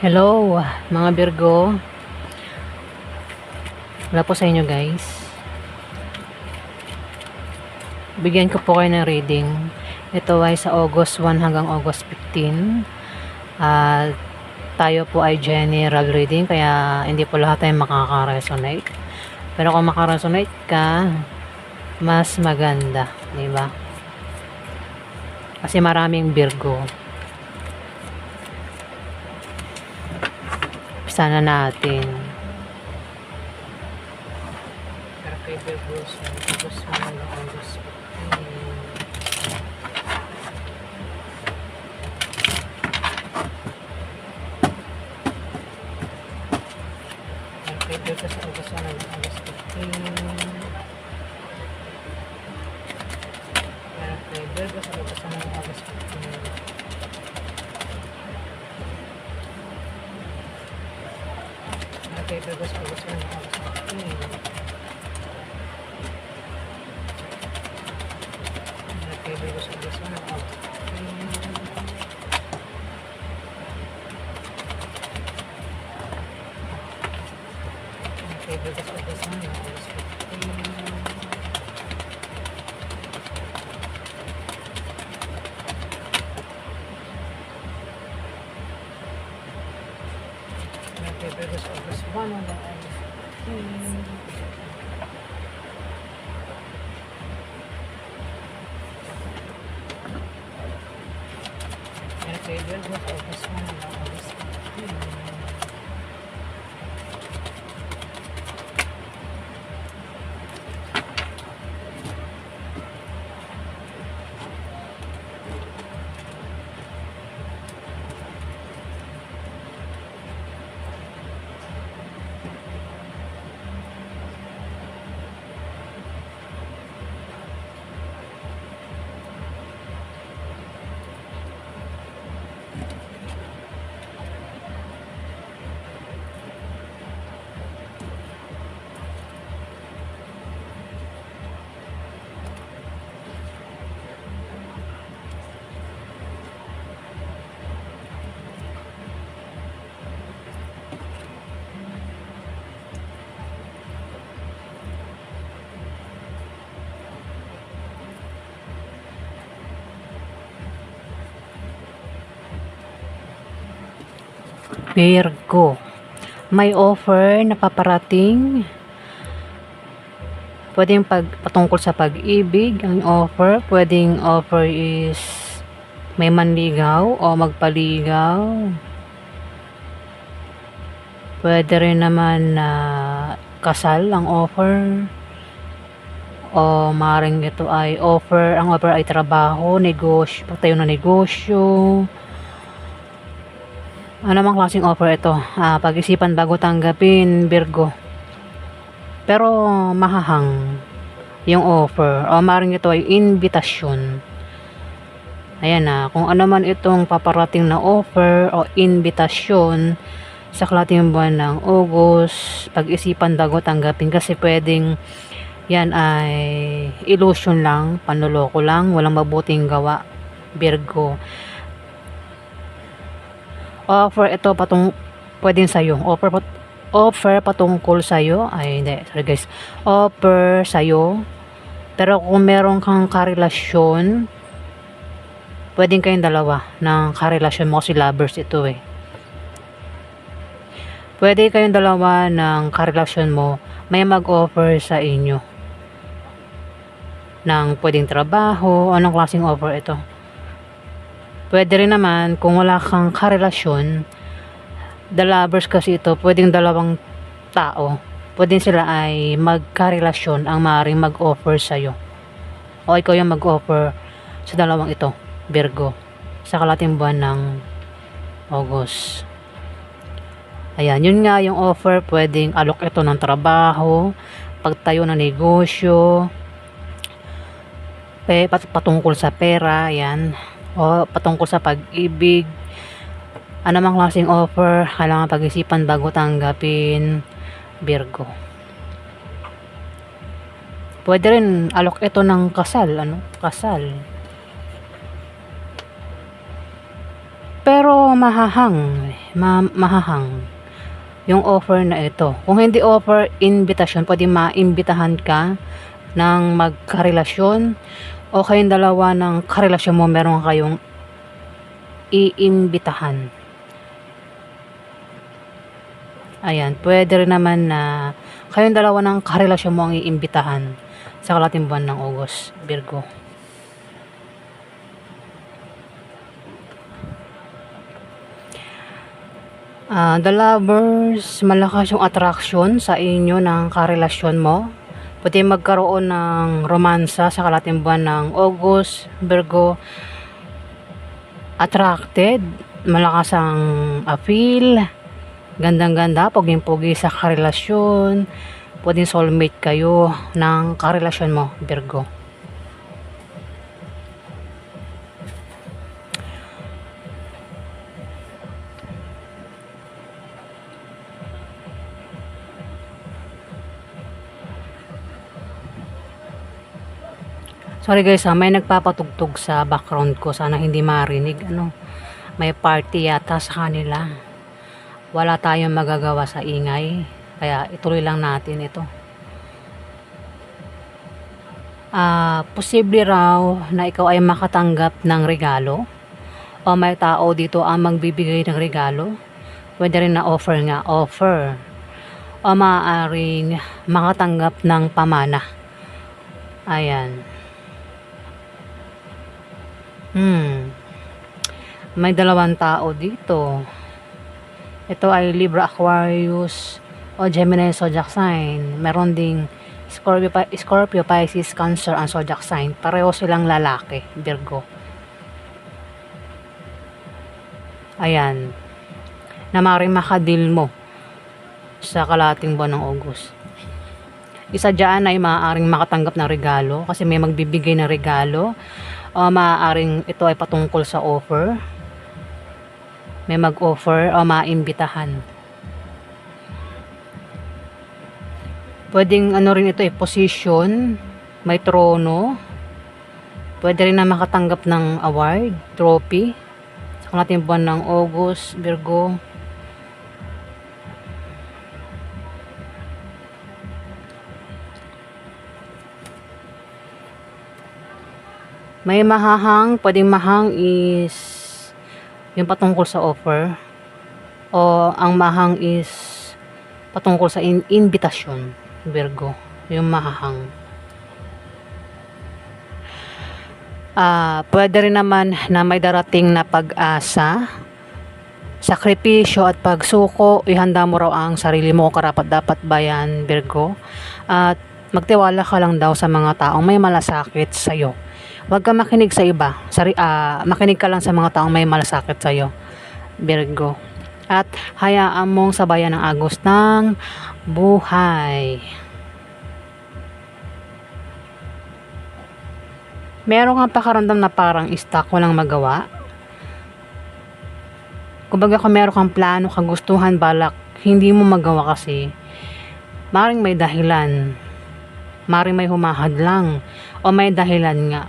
Hello, mga Virgo. Wala po sa inyo, guys. Bigyan ko po kayo ng reading. Ito ay sa August 1 hanggang August 15. Tayo po ay general reading, kaya hindi po lahat tayo makaka-resonate. Pero kung makaresonate ka, mas maganda, di ba? Kasi maraming Virgo. Sana natin. Pero kay Virgo, August 1 hanggang August 15. Kay Virgo sa August 1 hanggang August 15. Pero kay Virgo sa August 1 hanggang August 15. Kay Virgo sa August 1 hanggang August 15. Kay Virgo sa August 1 hanggang August 15. Kay Virgo sa August 1 hanggang August 15. Kay Virgo sa August 1 hanggang August 15. Kay Virgo sa August 1 hanggang August 15. Virgo, may offer na paparating. Pwedeng patungkol sa pag-ibig ang offer. Pwedeng offer is may manligaw o magpaligaw. Pwede rin naman na kasal ang offer. O maaaring ito ay offer. Ang offer ay trabaho, negosyo, pagtayo ng negosyo. Ano namang klaseng offer ito? Pag-isipan bago tanggapin, Virgo. Pero mahahang yung offer. O maaaring ito ay invitasyon. Ayan na. Kung ano man itong paparating na offer o invitasyon sa kalating buwan ng August, pag-isipan bago tanggapin. Kasi pwedeng yan ay illusion lang, panloloko lang, walang mabuting gawa, Virgo. Offer ito pwedeng sa'yo. Offer patungkol sa'yo. Ay, hindi. Sorry guys. Offer sa'yo. Pero kung meron kang karelasyon, pwedeng kayong dalawa ng karelasyon mo kasi lovers ito eh. Pwede kayong dalawa ng karelasyon mo, may mag-offer sa inyo ng pwedeng trabaho. Anong klaseng offer ito? Pwede rin naman, kung wala kang karelasyon, the lovers kasi ito, pwedeng dalawang tao. Pwedeng sila ay magkarelasyon ang maaaring mag-offer sa'yo. O ikaw yung mag-offer sa dalawang ito, Virgo, sa kalating buwan ng August. Ayan, yun nga yung offer. Pwedeng alok ito ng trabaho, pagtayo ng negosyo, patungkol sa pera, ayan. O patungkol sa pag-ibig. Ano mang klaseng offer, kailangan pag-isipan bago tanggapin, Virgo. Pwede rin alok ito ng kasal, kasal. Pero mahahang, mahahang yung offer na ito. Kung hindi offer invitation, pwede maimbitahan ka ng magkarelasyon o kayong dalawa ng karelasyon mo meron kayong iimbitahan. Ayan, pwede rin naman na kayong dalawa ng karelasyon mo ang iimbitahan sa kalating buwan ng August, Virgo. The lovers, malakas yung attraction sa inyo ng karelasyon mo. Pwede magkaroon ng romansa sa kalating buwan ng August, Virgo. Attracted, malakas ang appeal, gandang-ganda, puging-pugi sa karelasyon. Pwedeng soulmate kayo ng karelasyon mo, Virgo. Sorry guys, may nagpapatugtog sa background ko. Sana hindi marinig. May party yata sa kanila. Wala tayong magagawa sa ingay. Kaya ituloy lang natin ito. Posible raw na ikaw ay makatanggap ng regalo. O may tao dito ang magbibigay ng regalo. Pwede rin na offer. O maaaring makatanggap ng pamana. Ayan. May dalawang tao dito. Ito ay Libra, Aquarius o Gemini zodiac sign. Meron ding Scorpio, Pisces, Cancer ang zodiac sign. Pareho silang lalaki, Virgo. Ayan. Na maaaring makadil mo sa kalating buwan ng August. Isa dyan ay maaaring makatanggap ng regalo kasi may magbibigay ng regalo. O maaaring ito ay patungkol sa offer. May mag-offer o maimbitahan. Pwedeng rin ito position, may trono. Pwede rin na makatanggap ng award, trophy. Sa kalating buwan ng August, Virgo. May mahahang, pwedeng mahang is yung patungkol sa offer o ang mahang is patungkol sa invitation, Virgo, yung mahahang. Pwede rin naman na may darating na pag-asa, sakripisyo at pagsuko. Ihanda mo raw ang sarili mo kung karapat-dapat ba yan, Virgo. At magtiwala ka lang daw sa mga taong may malasakit sa'yo. Huwag ka makinig sa iba. Makinig ka lang sa mga taong may malasakit sa'yo, Virgo. At hayaan mong sabayan ng agos ng buhay. Meron kang pakaramdam na parang stuck, walang magawa. Kumbaga kung meron kang plano, kagustuhan, balak, hindi mo magawa kasi maring may dahilan. Maring may humahadlang o may dahilan nga.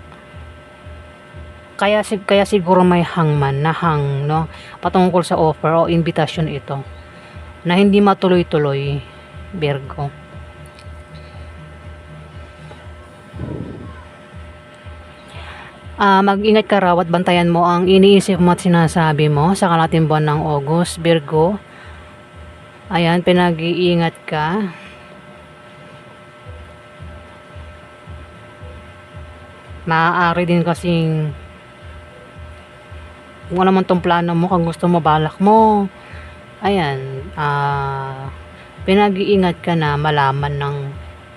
Kaya siguro may hangman na no? Patungkol sa offer o invitation ito na hindi matuloy-tuloy, Virgo. Mag-ingat ka raw at bantayan mo ang iniisip mo at sinasabi mo sa kalating buwan ng August, Virgo. Ayan, pinag-iingat ka. Maaari din kasing kung ano man tong plano mo, kung gusto mo, balak mo, ayan, pinag-iingat ka na malaman ng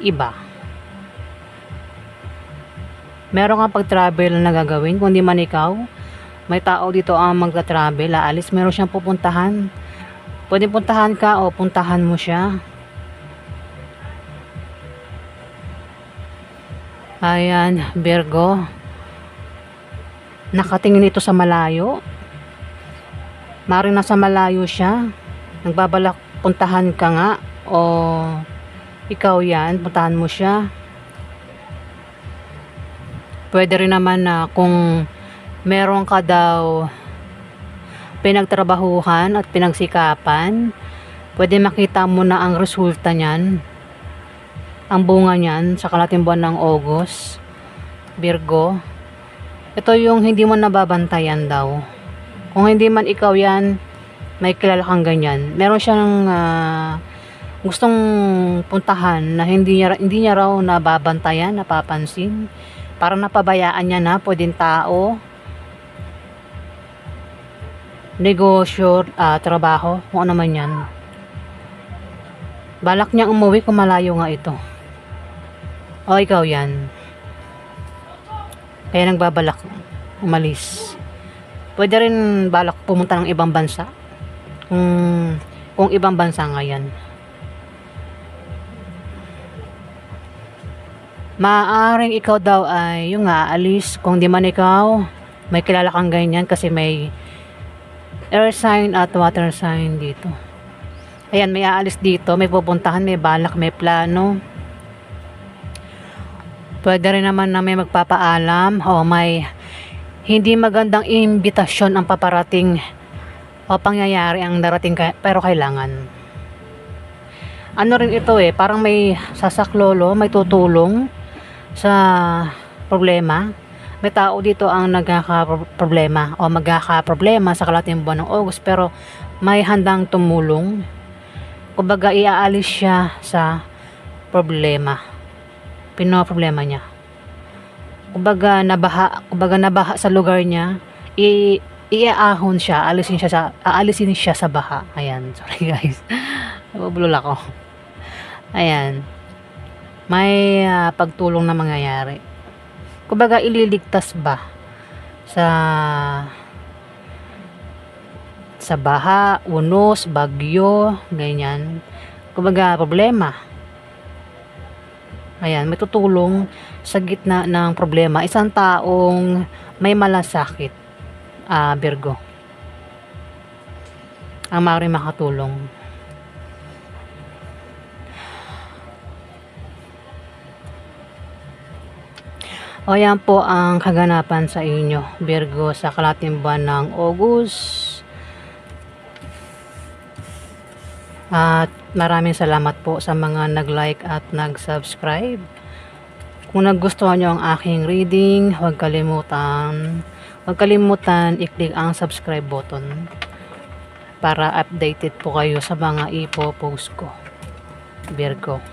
iba. Meron kang pag-travel na gagawin, kung di man ikaw, may tao dito ang magta-travel, aalis, meron siyang pupuntahan. Pwede puntahan ka o puntahan mo siya. Ayan, Virgo. Nakatingin ito sa malayo. Maring nasa malayo siya. Nagbabalak puntahan ka nga o ikaw yan, puntahan mo siya. Pwede rin naman na kung meron ka daw pinagtrabahuhan at pinagsikapan, pwede makita mo na ang resulta niyan, ang bunga niyan sa kalating buwan ng August, Virgo. Ito yung hindi mo nababantayan daw. Kung hindi man ikaw yan, may kilala kang ganyan. Meron siyang gustong puntahan na hindi niya raw nababantayan, napapansin. Parang napabayaan niya na, pwedeng tao, negosyo, trabaho, kung ano man yan. Balak niya umuwi kung malayo nga ito. O ikaw yan. Kaya nagbabalak umalis. Pwede rin balak pumunta ng ibang bansa. Kung ibang bansa nga yan. Maaaring ikaw daw ay yung aalis. Kung di man ikaw, may kilala kang ganyan kasi may air sign at water sign dito. Ayan, may aalis dito, may pupuntahan, may balak, may plano. Pwede rin naman na may magpapaalam o may hindi magandang imbitasyon ang paparating o pangyayari ang darating pero kailangan. Ano rin ito parang may sasaklolo, may tutulong sa problema. May tao dito ang nagkakaproblema o magkakaproblema sa kalating buwan ng August pero may handang tumulong. Kumbaga iaalis siya sa problema. Pinoproblema niya. Kumbaga nabaha sa lugar niya, iaahon siya, aalisin siya sa baha. Ayan, sorry guys. Nabubulol ako. Ayan. May pagtulong na mangyayari. Kumbaga ililigtas ba sa baha, unos, bagyo, ganyan. Kumbaga problema. Ayan, may tutulong sa gitna ng problema. Isang taong may malasakit, Virgo. Ang maaaring makatulong. O yan po ang kaganapan sa inyo, Virgo, sa kalating buwan ng August. At maraming salamat po sa mga nag-like at nag-subscribe. Kung nagustuhan nyo ang aking reading, huwag kalimutan i-click ang subscribe button para updated po kayo sa mga ipo-post ko, Virgo.